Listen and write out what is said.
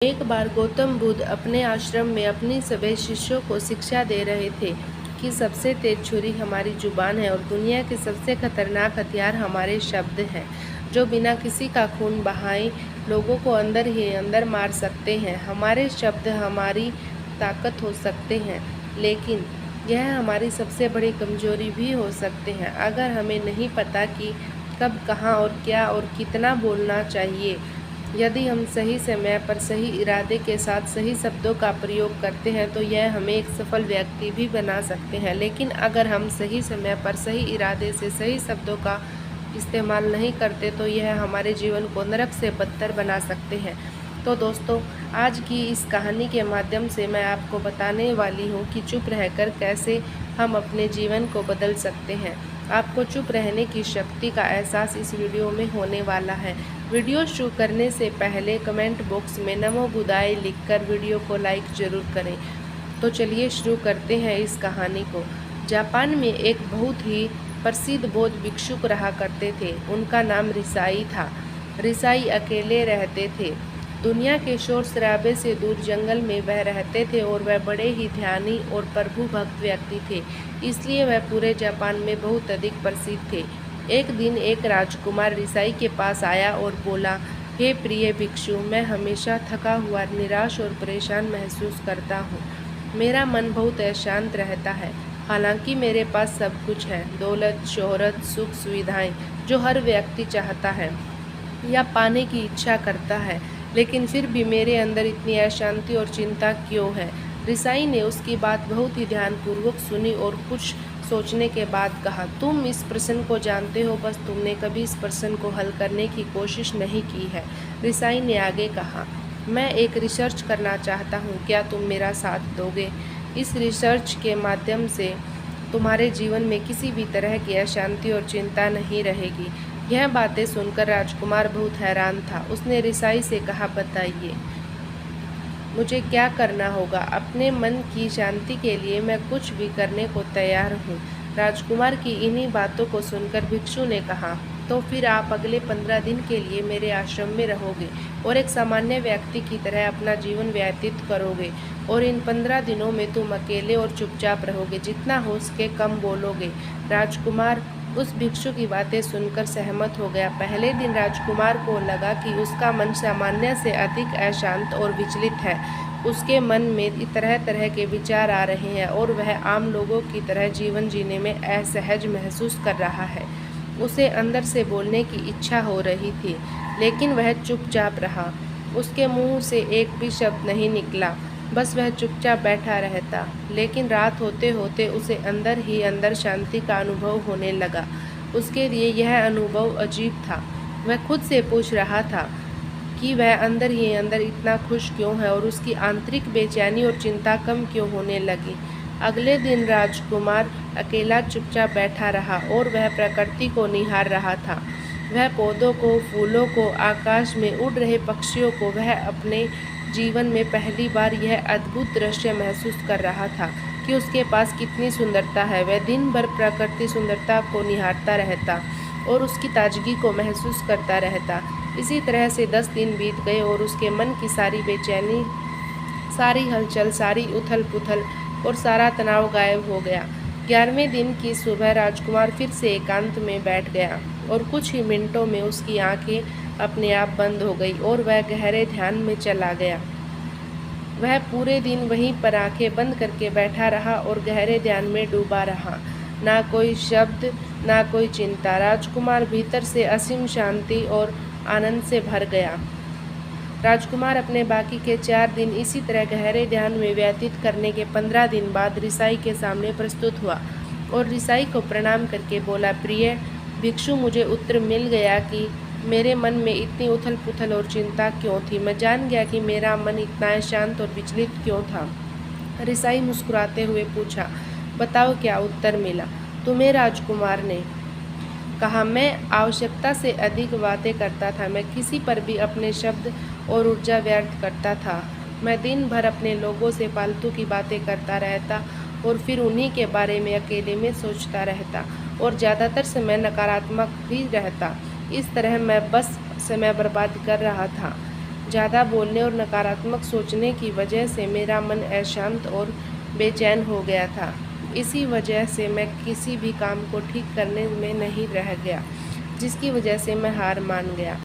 एक बार गौतम बुद्ध अपने आश्रम में अपने सभी शिष्यों को शिक्षा दे रहे थे कि सबसे तेज छुरी हमारी जुबान है और दुनिया के सबसे खतरनाक हथियार हमारे शब्द हैं, जो बिना किसी का खून बहाए लोगों को अंदर ही अंदर मार सकते हैं। हमारे शब्द हमारी ताकत हो सकते हैं, लेकिन यह हमारी सबसे बड़ी कमजोरी भी हो सकते हैं। अगर हमें नहीं पता कि कब, कहाँ और क्या और कितना बोलना चाहिए, यदि हम सही समय पर सही इरादे के साथ सही शब्दों का प्रयोग करते हैं तो यह हमें एक सफल व्यक्ति भी बना सकते हैं। लेकिन अगर हम सही समय पर सही इरादे से सही शब्दों का इस्तेमाल नहीं करते तो यह हमारे जीवन को नरक से बदतर बना सकते हैं। तो दोस्तों, आज की इस कहानी के माध्यम से मैं आपको बताने वाली हूँ कि चुप रहकर कैसे हम अपने जीवन को बदल सकते हैं। आपको चुप रहने की शक्ति का एहसास इस वीडियो में होने वाला है। वीडियो शुरू करने से पहले कमेंट बॉक्स में नमो बुद्धाय लिखकर वीडियो को लाइक जरूर करें। तो चलिए शुरू करते हैं इस कहानी को। जापान में एक बहुत ही प्रसिद्ध बौद्ध भिक्षुक रहा करते थे। उनका नाम रिसाई था। रिसाई अकेले रहते थे। दुनिया के शोर शराबे से दूर जंगल में वह रहते थे और वह बड़े ही ध्यानी और प्रभु भक्त व्यक्ति थे, इसलिए वह पूरे जापान में बहुत अधिक प्रसिद्ध थे। एक दिन एक राजकुमार रिसाई के पास आया और बोला, हे प्रिय भिक्षु, मैं हमेशा थका हुआ, निराश और परेशान महसूस करता हूँ। मेरा मन बहुत अशांत रहता है। हालांकि मेरे पास सब कुछ है, दौलत, शोहरत, सुख, सुविधाएं, जो हर व्यक्ति चाहता है या पाने की इच्छा करता है, लेकिन फिर भी मेरे अंदर इतनी अशांति और चिंता क्यों है। रिसाई ने उसकी बात बहुत ही ध्यानपूर्वक सुनी और कुछ सोचने के बाद कहा, तुम इस प्रश्न को जानते हो, बस तुमने कभी इस प्रश्न को हल करने की कोशिश नहीं की है। रिसाई ने आगे कहा, मैं एक रिसर्च करना चाहता हूँ, क्या तुम मेरा साथ दोगे? इस रिसर्च के माध्यम से तुम्हारे जीवन में किसी भी तरह की अशांति और चिंता नहीं रहेगी। यह बातें सुनकर राजकुमार बहुत हैरान था। उसने रिसाई से कहा, बताइए मुझे क्या करना होगा? अपने मन की शांति के लिए मैं कुछ भी करने को तैयार हूँ। राजकुमार की इन्हीं बातों को सुनकर भिक्षु ने कहा, तो फिर आप अगले 15 दिन के लिए मेरे आश्रम में रहोगे और एक सामान्य व्यक्ति की तरह अपना जीवन व्यतीत करोगे, और इन 15 दिनों में तुम अकेले और चुपचाप रहोगे, जितना हो सके कम बोलोगे। राजकुमार उस भिक्षु की बातें सुनकर सहमत हो गया। पहले दिन राजकुमार को लगा कि उसका मन सामान्य से अधिक अशांत और विचलित है। उसके मन में तरह तरह के विचार आ रहे हैं और वह आम लोगों की तरह जीवन जीने में असहज महसूस कर रहा है। उसे अंदर से बोलने की इच्छा हो रही थी, लेकिन वह चुपचाप रहा। उसके मुंह से एक भी शब्द नहीं निकला, बस वह चुपचाप बैठा रहता। लेकिन रात होते होते उसे अंदर ही अंदर शांति का अनुभव होने लगा। उसके लिए यह अनुभव अजीब था। वह खुद से पूछ रहा था कि वह अंदर ही अंदर इतना खुश क्यों है और उसकी आंतरिक बेचैनी और चिंता कम क्यों होने लगी। अगले दिन राजकुमार अकेला चुपचाप बैठा रहा और वह प्रकृति को निहार रहा था। वह पौधों को, फूलों को, आकाश में उड़ रहे पक्षियों को, वह अपने जीवन में पहली बार यह अद्भुत दृश्य महसूस कर रहा था कि उसके पास कितनी सुंदरता है। वह दिन भर प्रकृति सुंदरता को निहारता रहता और उसकी ताजगी को महसूस करता रहता। इसी तरह से 10 दिन बीत गए और उसके मन की सारी बेचैनी, सारी हलचल, सारी उथल पुथल और सारा तनाव गायब हो गया। 11वें दिन की सुबह राजकुमार फिर से एकांत में बैठ गया और कुछ ही मिनटों में उसकी आंखें अपने आप बंद हो गई और वह गहरे ध्यान में चला गया। वह पूरे दिन वहीं पर आंखें बंद करके बैठा रहा और गहरे ध्यान में डूबा रहा। ना कोई शब्द, ना कोई चिंता। राजकुमार भीतर से असीम शांति और आनंद से भर गया। राजकुमार अपने बाकी के 4 दिन इसी तरह गहरे ध्यान में व्यतीत करने के 15 दिन बाद रिसाई के सामने प्रस्तुत हुआ और रिसाई को प्रणाम करके बोला, प्रिय भिक्षु, मुझे उत्तर मिल गया कि मेरे मन में इतनी उथल पुथल और चिंता क्यों थी। मैं जान गया कि मेरा मन इतना शांत और विचलित क्यों था। रिसाई मुस्कुराते हुए पूछा, बताओ क्या उत्तर मिला तुम्हें? राजकुमार ने कहा, मैं आवश्यकता से अधिक बातें करता था। मैं किसी पर भी अपने शब्द और ऊर्जा व्यर्थ करता था। मैं दिन भर अपने लोगों से फालतू की बातें करता रहता और फिर उन्हीं के बारे में अकेले में सोचता रहता और ज़्यादातर समय नकारात्मक भी रहता। इस तरह मैं बस समय बर्बाद कर रहा था। ज़्यादा बोलने और नकारात्मक सोचने की वजह से मेरा मन अशांत और बेचैन हो गया था। इसी वजह से मैं किसी भी काम को ठीक करने में नहीं रह गया, जिसकी वजह से मैं हार मान गया।